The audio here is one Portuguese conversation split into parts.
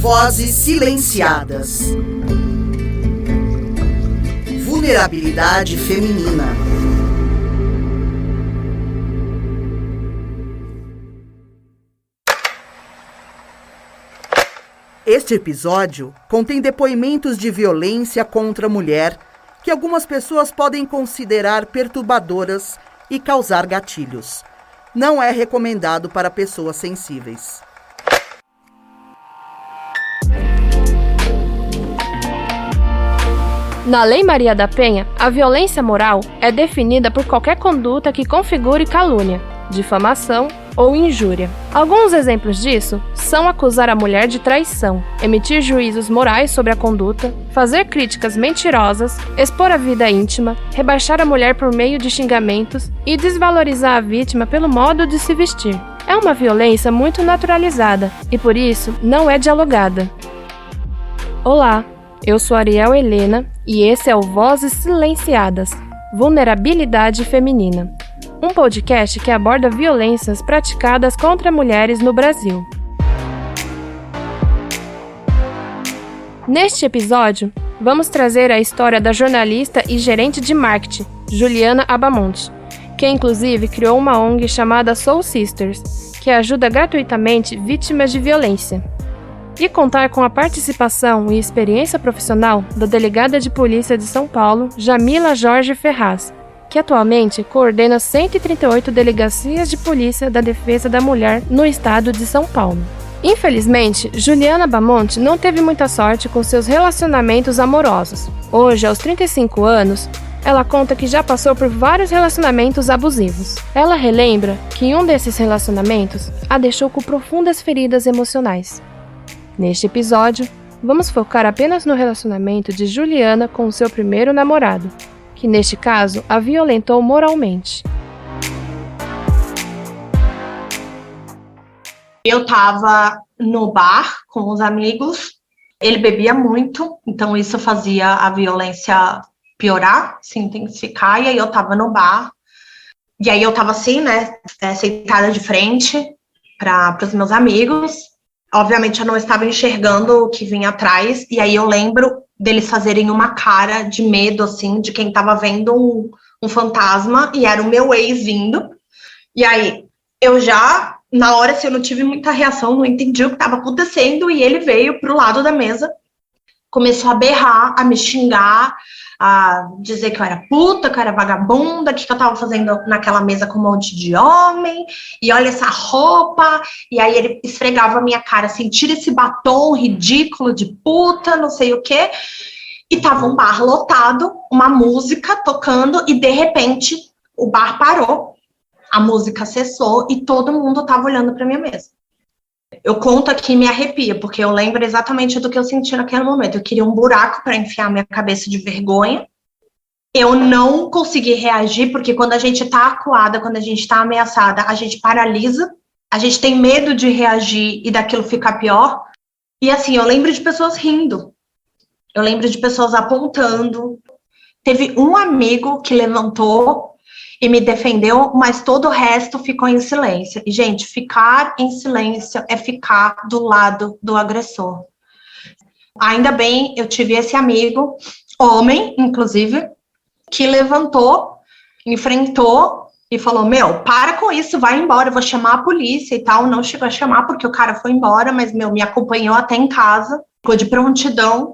Vozes silenciadas. Vulnerabilidade feminina. Este episódio contém depoimentos de violência contra a mulher que algumas pessoas podem considerar perturbadoras e causar gatilhos. Não é recomendado para pessoas sensíveis. Na Lei Maria da Penha, a violência moral é definida por qualquer conduta que configure calúnia, difamação ou injúria. Alguns exemplos disso são acusar a mulher de traição, emitir juízos morais sobre a conduta, fazer críticas mentirosas, expor a vida íntima, rebaixar a mulher por meio de xingamentos e desvalorizar a vítima pelo modo de se vestir. É uma violência muito naturalizada e, por isso, não é dialogada. Olá, eu sou Ariel Helena e esse é o Vozes Silenciadas, Vulnerabilidade Feminina, um podcast que aborda violências praticadas contra mulheres no Brasil. Neste episódio, vamos trazer a história da jornalista e gerente de marketing, Juliana Abamonte, que inclusive criou uma ONG chamada Soul Sisters, que ajuda gratuitamente vítimas de violência. E contar com a participação e experiência profissional da delegada de polícia de São Paulo, Jamila Jorge Ferraz, que atualmente coordena 138 delegacias de polícia da defesa da mulher no estado de São Paulo. Infelizmente, Juliana Abamonte não teve muita sorte com seus relacionamentos amorosos. Hoje, aos 35 anos, ela conta que já passou por vários relacionamentos abusivos. Ela relembra que em um desses relacionamentos a deixou com profundas feridas emocionais. Neste episódio, vamos focar apenas no relacionamento de Juliana com o seu primeiro namorado, que neste caso a violentou moralmente. Eu estava no bar com os amigos, ele bebia muito, então isso fazia a violência piorar, se intensificar, e aí eu estava no bar, e aí eu estava assim, sentada de frente para os meus amigos. Obviamente eu não estava enxergando o que vinha atrás, e aí eu lembro deles fazerem uma cara de medo, assim, de quem estava vendo um fantasma, e era o meu ex vindo. E aí eu já, na hora, assim, eu não tive muita reação, não entendi o que estava acontecendo, e ele veio pro lado da mesa, começou a berrar, a me xingar, a dizer que eu era puta, que eu era vagabunda, que eu tava fazendo naquela mesa com um monte de homem, e olha essa roupa, e aí ele esfregava a minha cara assim, tira esse batom ridículo de puta, não sei o quê, e tava um bar lotado, uma música tocando, e de repente o bar parou, a música cessou, e todo mundo tava olhando pra minha mesa. Eu conto aqui e me arrepia, porque eu lembro exatamente do que eu senti naquele momento. Eu queria um buraco para enfiar minha cabeça de vergonha. Eu não consegui reagir, porque quando a gente tá acuada, quando a gente tá ameaçada, a gente paralisa, a gente tem medo de reagir e daquilo ficar pior. E assim, eu lembro de pessoas rindo, eu lembro de pessoas apontando. Teve um amigo que levantou e me defendeu, mas todo o resto ficou em silêncio. E, gente, ficar em silêncio é ficar do lado do agressor. Ainda bem, eu tive esse amigo, homem, inclusive, que levantou, enfrentou e falou, para com isso, vai embora, eu vou chamar a polícia e tal. Não chegou a chamar porque o cara foi embora, mas, me acompanhou até em casa, ficou de prontidão.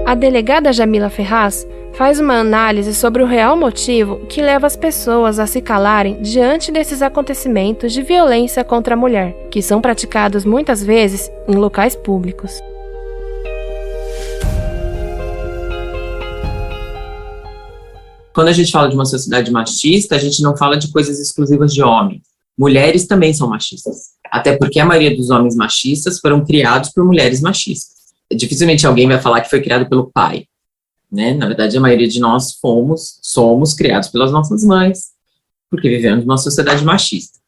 A delegada Jamila Ferraz faz uma análise sobre o real motivo que leva as pessoas a se calarem diante desses acontecimentos de violência contra a mulher, que são praticados muitas vezes em locais públicos. Quando a gente fala de uma sociedade machista, a gente não fala de coisas exclusivas de homens. Mulheres também são machistas. Até porque a maioria dos homens machistas foram criados por mulheres machistas. Dificilmente alguém vai falar que foi criado pelo pai. Na verdade, a maioria de nós somos criados pelas nossas mães, porque vivemos numa sociedade machista.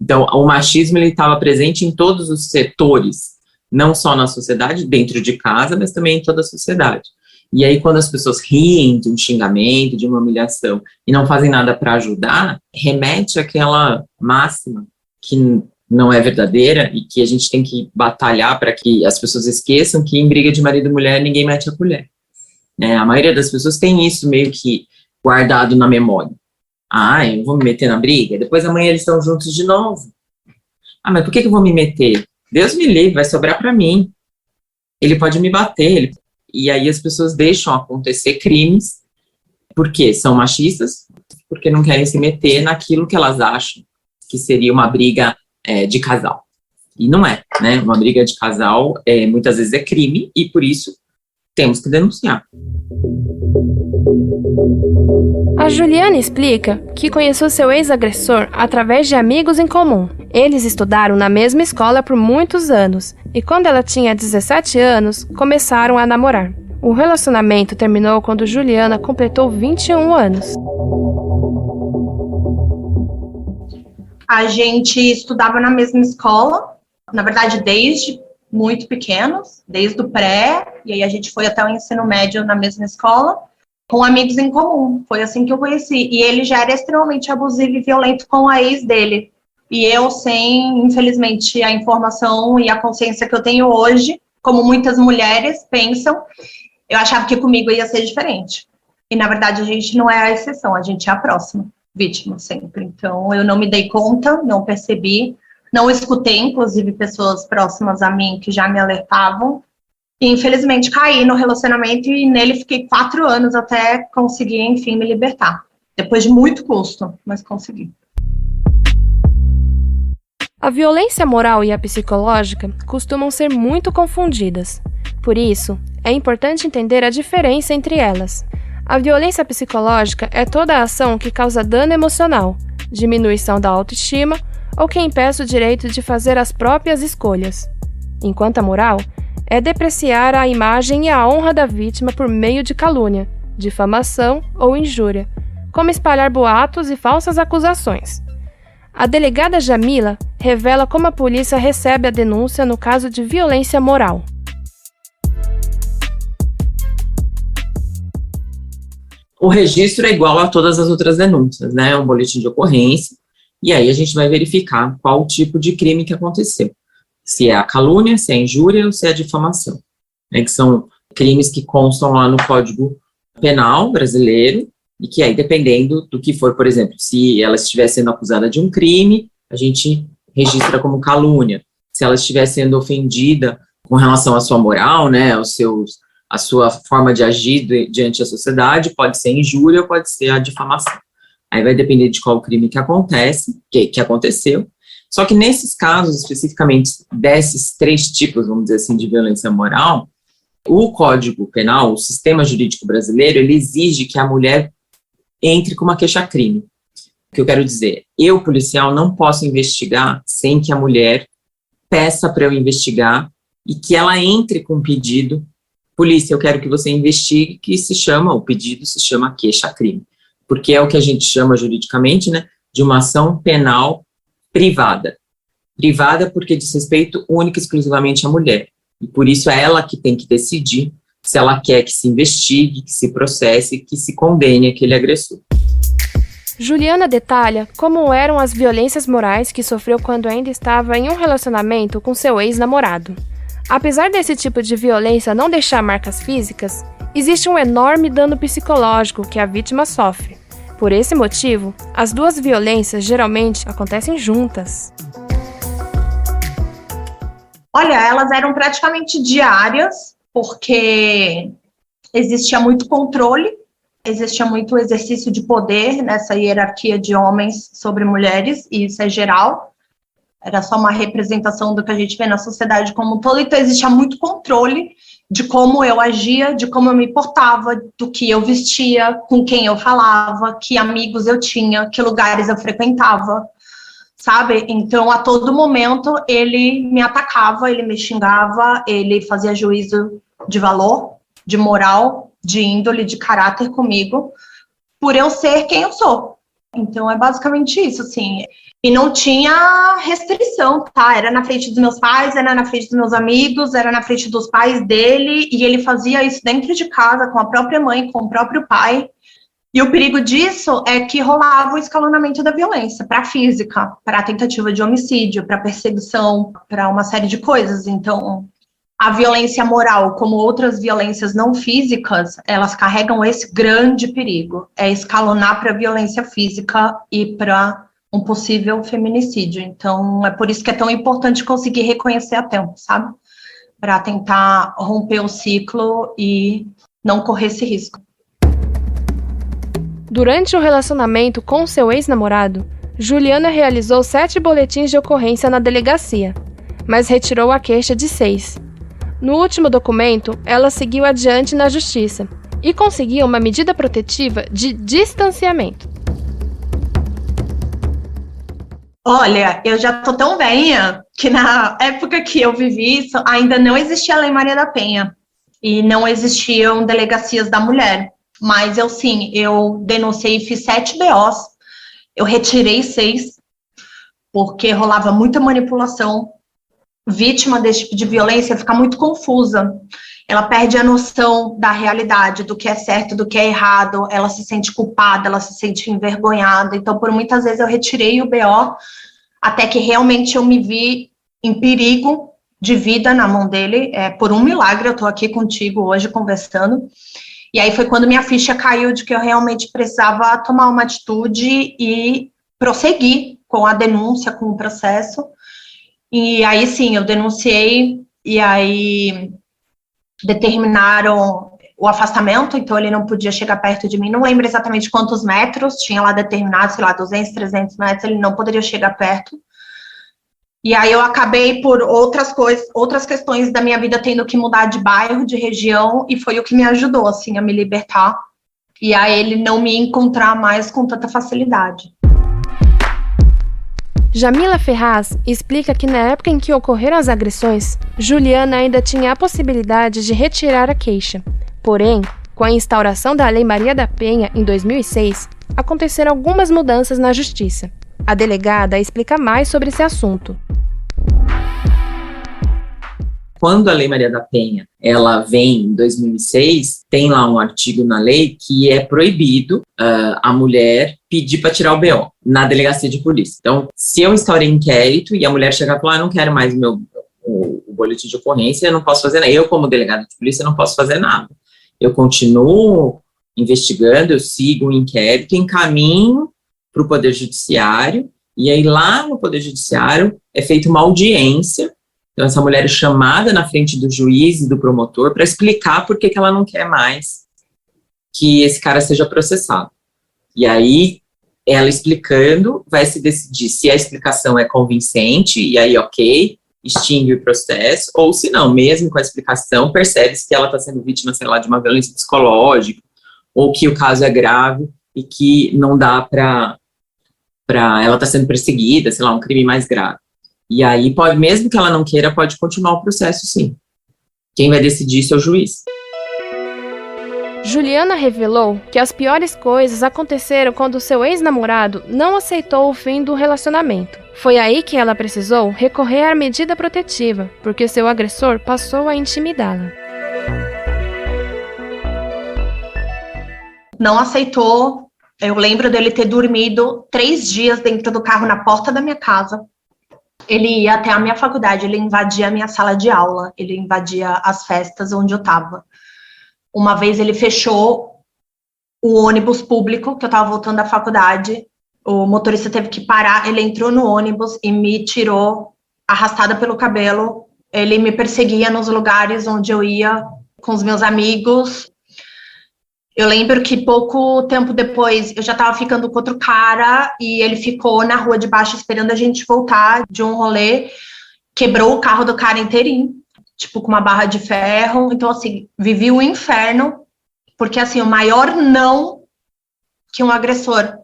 Então, o machismo estava presente em todos os setores, não só na sociedade, dentro de casa, mas também em toda a sociedade. E aí, quando as pessoas riem de um xingamento, de uma humilhação, e não fazem nada para ajudar, remete àquela máxima que não é verdadeira e que a gente tem que batalhar para que as pessoas esqueçam que em briga de marido e mulher ninguém mete a colher. A maioria das pessoas tem isso meio que guardado na memória. Eu vou me meter na briga, depois amanhã eles estão juntos de novo. Mas por que eu vou me meter? Deus me livre, vai sobrar para mim. Ele pode me bater. E aí as pessoas deixam acontecer crimes porque são machistas, porque não querem se meter naquilo que elas acham que seria uma briga de casal. E não é, né? Uma briga de casal muitas vezes é crime e por isso temos que denunciar. A Juliana explica que conheceu seu ex-agressor através de amigos em comum. Eles estudaram na mesma escola por muitos anos e quando ela tinha 17 anos, começaram a namorar. O relacionamento terminou quando Juliana completou 21 anos. A gente estudava na mesma escola, na verdade desde muito pequenos, desde o pré, e aí a gente foi até o ensino médio na mesma escola, com amigos em comum. Foi assim que eu conheci. E ele já era extremamente abusivo e violento com a ex dele. E eu, sem, infelizmente, a informação e a consciência que eu tenho hoje, como muitas mulheres pensam, eu achava que comigo ia ser diferente. E, na verdade, a gente não é a exceção, a gente é a próxima vítima sempre. Então, eu não me dei conta, não percebi, não escutei, inclusive, pessoas próximas a mim que já me alertavam. E, infelizmente, caí no relacionamento e nele fiquei 4 anos até conseguir, enfim, me libertar. Depois de muito custo, mas consegui. A violência moral e a psicológica costumam ser muito confundidas. Por isso, é importante entender a diferença entre elas. A violência psicológica é toda a ação que causa dano emocional, diminuição da autoestima ou que impeça o direito de fazer as próprias escolhas. Enquanto a moral é depreciar a imagem e a honra da vítima por meio de calúnia, difamação ou injúria, como espalhar boatos e falsas acusações. A delegada Jamila revela como a polícia recebe a denúncia no caso de violência moral. O registro é igual a todas as outras denúncias, né? É um boletim de ocorrência, e aí a gente vai verificar qual o tipo de crime que aconteceu. Se é a calúnia, se é a injúria ou se é a difamação, né? Que são crimes que constam lá no Código Penal brasileiro, e que aí, dependendo do que for, por exemplo, se ela estiver sendo acusada de um crime, a gente registra como calúnia. Se ela estiver sendo ofendida com relação à sua moral, né, a sua forma de agir diante da sociedade, pode ser injúria ou pode ser a difamação. Aí vai depender de qual crime que aconteceu. Só que nesses casos, especificamente desses 3 tipos, vamos dizer assim, de violência moral, o Código Penal, o sistema jurídico brasileiro, ele exige que a mulher entre com uma queixa-crime. O que eu quero dizer? Eu, policial, não posso investigar sem que a mulher peça para eu investigar e que ela entre com um pedido. Polícia, eu quero que você investigue, o pedido se chama queixa-crime, porque é o que a gente chama juridicamente, né, de uma ação penal privada. Privada porque diz respeito única e exclusivamente à mulher. E por isso é ela que tem que decidir se ela quer que se investigue, que se processe, que se condene aquele agressor. Juliana detalha como eram as violências morais que sofreu quando ainda estava em um relacionamento com seu ex-namorado. Apesar desse tipo de violência não deixar marcas físicas, existe um enorme dano psicológico que a vítima sofre. Por esse motivo, as 2 violências geralmente acontecem juntas. Olha, elas eram praticamente diárias, porque existia muito controle, existia muito exercício de poder nessa hierarquia de homens sobre mulheres, e isso é geral. Era só uma representação do que a gente vê na sociedade como um todo, então existia muito controle de como eu agia, de como eu me portava, do que eu vestia, com quem eu falava, que amigos eu tinha, que lugares eu frequentava, sabe? Então, a todo momento, ele me atacava, ele me xingava, ele fazia juízo de valor, de moral, de índole, de caráter comigo, por eu ser quem eu sou. Então, é basicamente isso, assim. E não tinha restrição, tá? Era na frente dos meus pais, era na frente dos meus amigos, era na frente dos pais dele, e ele fazia isso dentro de casa, com a própria mãe, com o próprio pai. E o perigo disso é que rolava o escalonamento da violência para a física, para a tentativa de homicídio, para perseguição, para uma série de coisas. Então, a violência moral, como outras violências não físicas, elas carregam esse grande perigo, é escalonar para a violência física e para um possível feminicídio. Então, é por isso que é tão importante conseguir reconhecer a tempo, sabe? Para tentar romper o ciclo e não correr esse risco. Durante o relacionamento com seu ex-namorado, Juliana realizou 7 boletins de ocorrência na delegacia, mas retirou a queixa de 6. No último documento, ela seguiu adiante na justiça e conseguiu uma medida protetiva de distanciamento. Olha, eu já tô tão velha que na época que eu vivi isso, ainda não existia a Lei Maria da Penha e não existiam delegacias da mulher. Mas eu denunciei e fiz 7 BOs, eu retirei 6, porque rolava muita manipulação. Vítima desse tipo de violência fica muito confusa, ela perde a noção da realidade, do que é certo, do que é errado, ela se sente culpada, ela se sente envergonhada. Então, por muitas vezes eu retirei o BO, até que realmente eu me vi em perigo de vida na mão dele. Por um milagre eu tô aqui contigo hoje conversando. E aí foi quando minha ficha caiu de que eu realmente precisava tomar uma atitude e prosseguir com a denúncia, com o processo. E aí sim, eu denunciei e aí determinaram o afastamento, então ele não podia chegar perto de mim. Não lembro exatamente quantos metros, tinha lá determinado, sei lá, 200, 300 metros, ele não poderia chegar perto. E aí eu acabei por outras coisas, outras questões da minha vida tendo que mudar de bairro, de região, e foi o que me ajudou, assim, a me libertar e a ele não me encontrar mais com tanta facilidade. Jamila Ferraz explica que na época em que ocorreram as agressões, Juliana ainda tinha a possibilidade de retirar a queixa. Porém, com a instauração da Lei Maria da Penha em 2006, aconteceram algumas mudanças na justiça. A delegada explica mais sobre esse assunto. Quando a Lei Maria da Penha ela vem em 2006, tem lá um artigo na lei que é proibido a mulher pedir para tirar o BO na delegacia de polícia. Então, se eu instaurei inquérito e a mulher chegar e falar, não quero mais o boletim de ocorrência, eu não posso fazer nada. Eu, como delegada de polícia, não posso fazer nada. Eu continuo investigando, eu sigo o inquérito, encaminho para o Poder Judiciário, e aí lá no Poder Judiciário é feita uma audiência. Então essa mulher é chamada na frente do juiz e do promotor para explicar por que ela não quer mais que esse cara seja processado. E aí, ela explicando, vai se decidir se a explicação é convincente, e aí ok, extingue o processo, ou se não, mesmo com a explicação, percebe-se que ela está sendo vítima, sei lá, de uma violência psicológica, ou que o caso é grave e que não dá para ela está sendo perseguida, sei lá, um crime mais grave. E aí, pode, mesmo que ela não queira, pode continuar o processo, sim. Quem vai decidir isso é o juiz. Juliana revelou que as piores coisas aconteceram quando seu ex-namorado não aceitou o fim do relacionamento. Foi aí que ela precisou recorrer à medida protetiva, porque seu agressor passou a intimidá-la. Não aceitou. Eu lembro dele ter dormido 3 dias dentro do carro na porta da minha casa. Ele ia até a minha faculdade, ele invadia a minha sala de aula, ele invadia as festas onde eu estava. Uma vez ele fechou o ônibus público, que eu estava voltando da faculdade, o motorista teve que parar, ele entrou no ônibus e me tirou arrastada pelo cabelo. Ele me perseguia nos lugares onde eu ia com os meus amigos. Eu lembro que pouco tempo depois eu já estava ficando com outro cara e ele ficou na rua de baixo esperando a gente voltar de um rolê, quebrou o carro do cara inteirinho, tipo com uma barra de ferro. Então, assim, vivi o inferno, porque, assim, o maior não que um agressor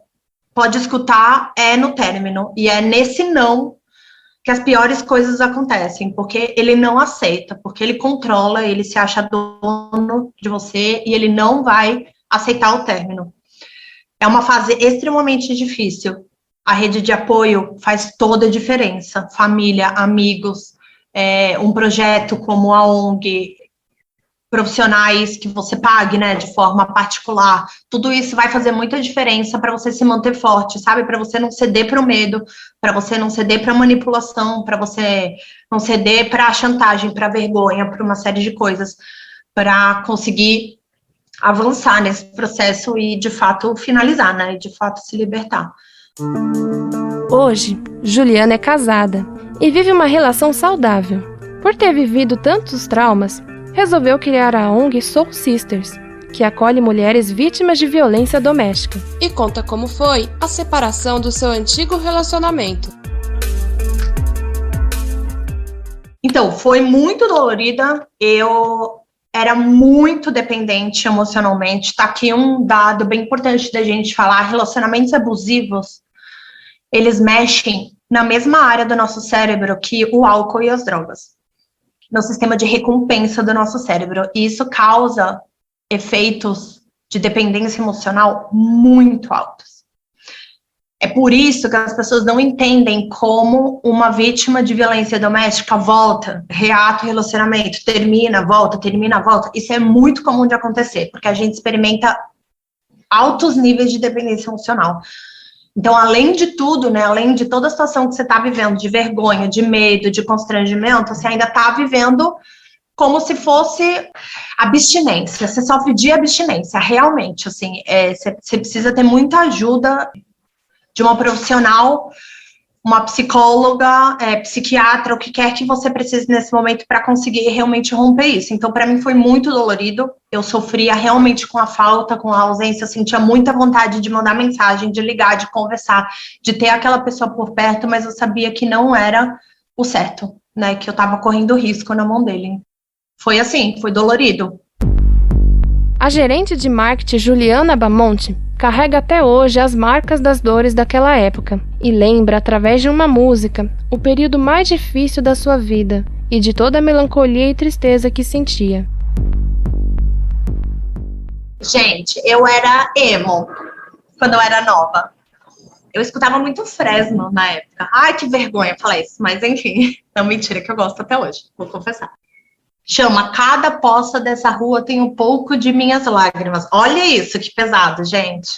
pode escutar é no término, e é nesse não que as piores coisas acontecem, porque ele não aceita, porque ele controla, ele se acha dono de você e ele não vai aceitar o término. É uma fase extremamente difícil. A rede de apoio faz toda a diferença. Família, amigos, um projeto como a ONG, profissionais que você pague, né, de forma particular. Tudo isso vai fazer muita diferença para você se manter forte, sabe? Para você não ceder para o medo, para você não ceder para a manipulação, para você não ceder para a chantagem, para a vergonha, para uma série de coisas, para conseguir avançar nesse processo e, de fato, finalizar, né? E, de fato, se libertar. Hoje, Juliana é casada e vive uma relação saudável. Por ter vivido tantos traumas, resolveu criar a ONG Soul Sisters, que acolhe mulheres vítimas de violência doméstica. E conta como foi a separação do seu antigo relacionamento. Então, foi muito dolorida. Eu era muito dependente emocionalmente. Tá aqui um dado bem importante da gente falar. Relacionamentos abusivos, eles mexem na mesma área do nosso cérebro que o álcool e as drogas, no sistema de recompensa do nosso cérebro. E isso causa efeitos de dependência emocional muito altos. É por isso que as pessoas não entendem como uma vítima de violência doméstica volta, reata o relacionamento, termina, volta. Isso é muito comum de acontecer, porque a gente experimenta altos níveis de dependência emocional. Então, além de tudo, né, além de toda a situação que você está vivendo, de vergonha, de medo, de constrangimento, você ainda está vivendo como se fosse abstinência. Você sofre de abstinência, realmente, assim. Você precisa ter muita ajuda de uma profissional, uma psicóloga, psiquiatra, o que quer que você precise nesse momento para conseguir realmente romper isso. Então, para mim foi muito dolorido. Eu sofria realmente com a falta, com a ausência. Eu sentia muita vontade de mandar mensagem, de ligar, de conversar, de ter aquela pessoa por perto, mas eu sabia que não era o certo, né? Que eu estava correndo risco na mão dele. Foi assim, foi dolorido. A gerente de marketing Juliana Abamonte carrega até hoje as marcas das dores daquela época e lembra, através de uma música, o período mais difícil da sua vida e de toda a melancolia e tristeza que sentia. Gente, eu era emo quando eu era nova. Eu escutava muito Fresno na época. Ai, que vergonha falar isso, mas enfim. Não, mentira, que eu gosto até hoje, vou confessar. Chama Cada Poça Dessa Rua Tem um Pouco de Minhas Lágrimas. Olha isso, que pesado, gente.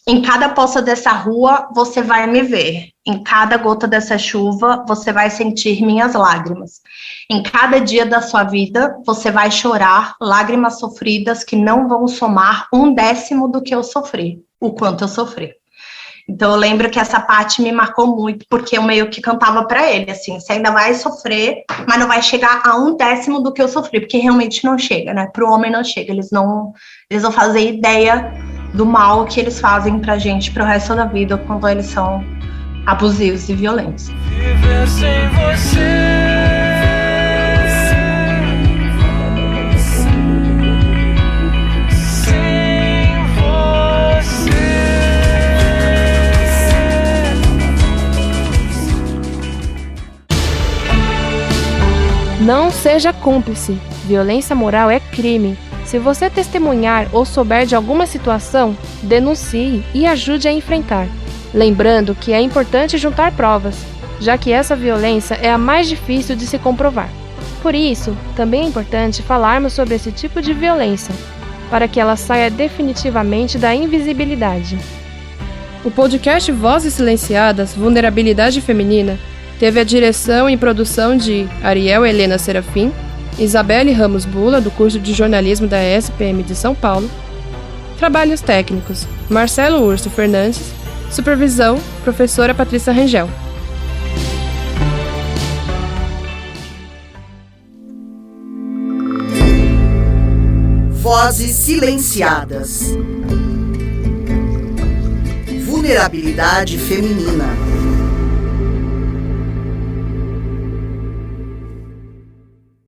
Em cada poça dessa rua, você vai me ver. Em cada gota dessa chuva, você vai sentir minhas lágrimas. Em cada dia da sua vida, você vai chorar lágrimas sofridas que não vão somar 1/10 do que eu sofri, o quanto eu sofri. Então, eu lembro que essa parte me marcou muito, porque eu meio que cantava pra ele, assim, você ainda vai sofrer, mas não vai chegar a 1/10 do que eu sofri, porque realmente não chega, né? Pro homem não chega, eles não fazer ideia do mal que eles fazem pra gente pro resto da vida, quando eles são abusivos e violentos. Viver sem você. Não seja cúmplice. Violência moral é crime. Se você testemunhar ou souber de alguma situação, denuncie e ajude a enfrentar. Lembrando que é importante juntar provas, já que essa violência é a mais difícil de se comprovar. Por isso, também é importante falarmos sobre esse tipo de violência, para que ela saia definitivamente da invisibilidade. O podcast Vozes Silenciadas, Vulnerabilidade Feminina teve a direção e produção de Ariel Helena Serafim, Isabelle Ramos Bula, do curso de jornalismo da ESPM de São Paulo. Trabalhos técnicos, Marcelo Urso Fernandes. Supervisão, professora Patrícia Rangel. Vozes Silenciadas. Vulnerabilidade feminina.